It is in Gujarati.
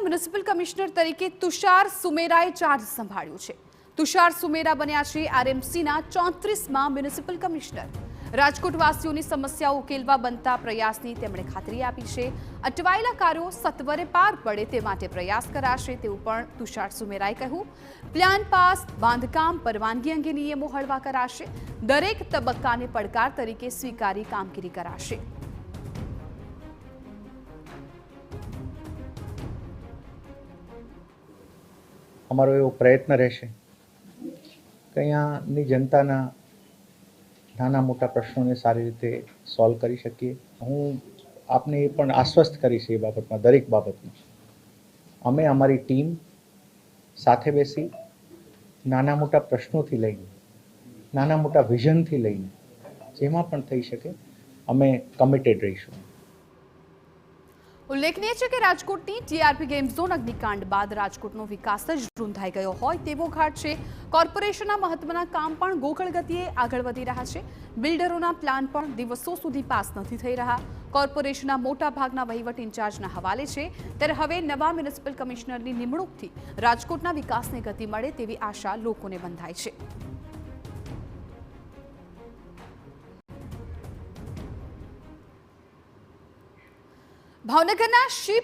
મ્યુનિસિપલ કમિશનર તરીકે તુષાર સુમેરાએ ચાર્જ સંભાળ્યો છે। તુષાર સુમેરા બન્યા છે આરએમસીના 34મા મ્યુનિસિપલ કમિશનર। રાજકોટવાસીઓની સમસ્યાઓ ઉકેલવા બનતા પ્રયાસની તેમણે ખાતરી આપી છે। અટવાયેલા કાર્યો સત્વરે પાર પડે તે માટે પ્રયાસ કરાશે તેવું પણ તુષાર સુમેરાએ કહ્યું। પ્લાન પાસ, બાંધકામ, પરવાનગી અંગે નિયમો હળવા કરાશે। દરેક તબક્કાને પડકાર તરીકે સ્વીકારી કામગીરી કરાશે। અમારો એવો પ્રયત્ન રહેશે કે અહીંયાની જનતાના નાના મોટા પ્રશ્નોને સારી રીતે સોલ્વ કરી શકીએ। હું આપને એ પણ આશ્વસ્ત કરીશ એ બાબતમાં, દરેક બાબતમાં અમે અમારી ટીમ સાથે બેસી નાના મોટા પ્રશ્નોથી લઈને નાના મોટા વિઝનથી લઈને જેમાં પણ થઈ શકે અમે કમિટેડ રહીશું। ઉલ્લેખનીય છે કે રાજકોટની ટીઆરપી ગેમ ઝોન અગ્નિકાંડ બાદ રાજકોટનો વિકાસ જ રૂંધાઈ ગયો હોય તેવો ઘાટ છે। કોર્પોરેશનના મહત્વના કામ પણ ગોકળ ગતિએ આગળ વધી રહ્યા છે। બિલ્ડરોના પ્લાન પણ દિવસો સુધી પાસ નથી થઈ રહ્યા। કોર્પોરેશનના મોટા ભાગના વહીવટ ઇન્ચાર્જના હવાલે છે, ત્યારે હવે નવા મ્યુનિસિપલ કમિશનરની નિમણૂકથી રાજકોટના વિકાસને ગતિ મળે તેવી આશા લોકોને બંધાય છે। ભાવનગરના શિપ